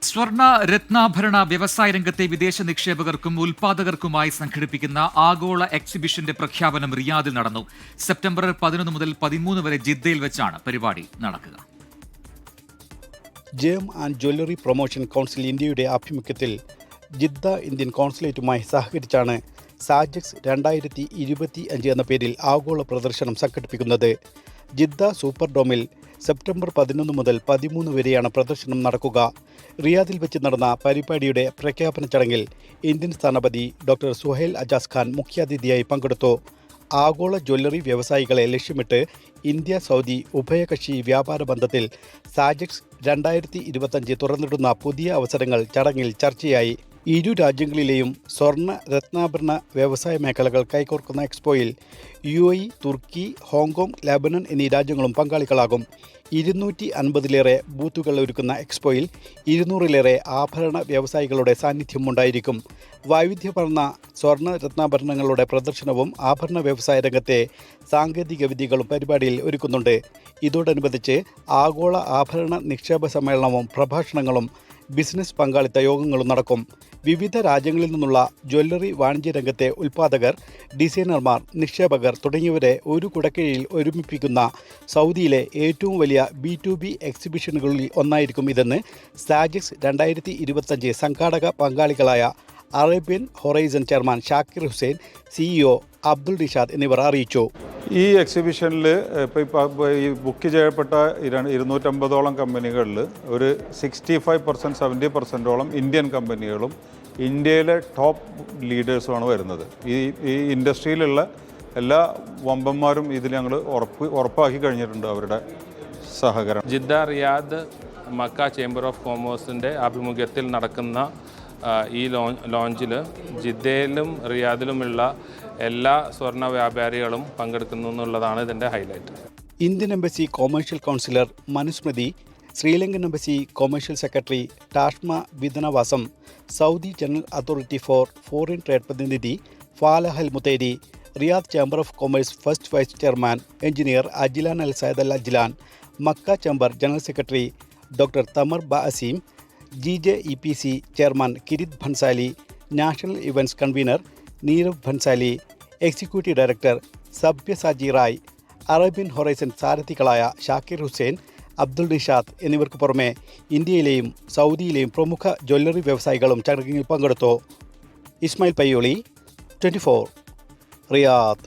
സ്വർണ്ണ രത്നാഭരണ വ്യവസായ രംഗത്തെ വിദേശ നിക്ഷേപകർക്കും ഉൽപാദകർക്കുമായി സംഘടിപ്പിക്കുന്ന ആഗോള എക്സിബിഷന്റെ പ്രഖ്യാപനം റിയാദിൽ നടന്നു. സെപ്റ്റംബർ 11 മുതൽ 13 വരെ ജിദ്ദയിൽ വെച്ചാണ് പരിപാടി നടക്കുക. Gem and jewellery promotion council ഇന്ത്യയുടെ ആഭിമുഖ്യത്തിൽ ജിദ്ദ ഇന്ത്യൻ കോൺസുലേറ്റുമായി സഹകരിച്ചാണ് സാജെക്സ് 2025 എന്ന പേരിൽ ആഗോള പ്രദർശനം സംഘടിപ്പിക്കുന്നത്. ജിദ്ദ സൂപ്പർ ഡോമിൽ സെപ്റ്റംബർ 11 മുതൽ 13 വരെയാണ് പ്രദർശനം നടക്കുക. റിയാദിൽ വെച്ച് നടന്ന പരിപാടിയുടെ പ്രഖ്യാപന ചടങ്ങിൽ ഇന്ത്യൻ സ്ഥാനപതി ഡോക്ടർ സുഹൈൽ അജാസ് ഖാൻ മുഖ്യാതിഥിയായി പങ്കെടുത്തു. ആഗോള ജ്വല്ലറി വ്യവസായികളെ ലക്ഷ്യമിട്ട് ഇന്ത്യ സൗദി ഉഭയകക്ഷി വ്യാപാര ബന്ധത്തിൽ സാജെക്സ് 2025 തുറന്നിടുന്ന പുതിയ അവസരങ്ങൾ ചടങ്ങിൽ ചർച്ചയായി. ഇരു രാജ്യങ്ങളിലെയും സ്വർണ്ണ രത്നാഭരണ വ്യവസായ മേഖലകൾ കൈകോർക്കുന്ന എക്സ്പോയിൽ UAE, തുർക്കി, ഹോങ്കോങ്, ലെബനൻ എന്നീ രാജ്യങ്ങളും പങ്കാളികളാകും. 250-ലേറെ ബൂത്തുകൾ ഒരുക്കുന്ന എക്സ്പോയിൽ 200-ലേറെ ആഭരണ വ്യവസായികളുടെ സാന്നിധ്യമുണ്ടായിരിക്കും. വൈവിധ്യമാർന്ന സ്വർണ്ണ രത്നാഭരണങ്ങളുടെ പ്രദർശനവും ആഭരണ വ്യവസായ രംഗത്തെ സാങ്കേതിക വിദ്യകളും പരിപാടിയിൽ ഒരുക്കുന്നുണ്ട്. ഇതോടനുബന്ധിച്ച് ആഗോള ആഭരണ നിക്ഷേപ സമ്മേളനവും പ്രഭാഷണങ്ങളും ബിസിനസ് പങ്കാളിത്ത യോഗങ്ങളും നടക്കും. വിവിധ രാജ്യങ്ങളിൽ നിന്നുള്ള ജ്വല്ലറി വാണിജ്യ രംഗത്തെ ഉൽപ്പാദകർ, ഡിസൈനർമാർ, നിക്ഷേപകർ തുടങ്ങിയവരെ ഒരു കുടക്കീഴിൽ ഒരുമിപ്പിക്കുന്ന സൗദിയിലെ ഏറ്റവും വലിയ B2B എക്സിബിഷനുകളിൽ ഒന്നായിരിക്കും ഇതെന്ന് സാജെക്സ് 2025 സംഘാടക പങ്കാളികളായ Arabian Horizon chairman Shakir Hussain, CEO Abdul Rishad എന്നിവർ അറിയിച്ചു. ഈ എക്സിബിഷനിൽ ഈ ബുക്ക് ചെയ്യപ്പെട്ട 250ഓളം കമ്പനികളിൽ ഒരു 65% 70%ഓളം ഇന്ത്യൻ കമ്പനികളും ഇന്ത്യയിലെ ടോപ്പ് ലീഡേഴ്സുമാണ് വരുന്നത്. ഈ ഇൻഡസ്ട്രിയിലുള്ള എല്ലാ വമ്പന്മാരും ഇതിൽ ഞങ്ങൾ ഉറപ്പാക്കി കഴിഞ്ഞിട്ടുണ്ട് അവരുടെ സഹകരണം. Jeddah, Riyadh, Makkah chamber of കോമേഴ്സിൻ്റെ ആഭിമുഖ്യത്തിൽ നടക്കുന്ന ഈ ലോഞ്ചിൽ ജിദ്ദയിലും റിയാദിലുമുള്ള എല്ലാ സ്വർണ്ണ വ്യാപാരികളും പങ്കെടുക്കുന്നു എന്നുള്ളതാണ് ഇതിൻ്റെ highlight. Indian embassy commercial counsellor Manusmriti, Sri Lankan embassy commercial secretary Tashma Vidhanavasam, Saudi General Authority for Foreign Trade പ്രതിനിധി Falah Al Mutairi, Riyadh chamber of commerce first vice chairman engineer Ajlan Al Zaid Al Ajlan, Makkah chamber general secretary doctor Thamer Baaseem, GJEPC chairman Kirit Bhansali, national events convener Nirav Bhansali, executive director Sabyasachi Ray, Arabian Horizon സാരഥികളായ ഷാക്കിർ ഹുസൈൻ, അബ്ദുൾ റിഷാദ് എന്നിവർക്ക് പുറമെ ഇന്ത്യയിലെയും സൗദിയിലെയും പ്രമുഖ jewellery വ്യവസായികളും ചടങ്ങിൽ പങ്കെടുത്തു. Ismail Payyoli, 24, Riyadh.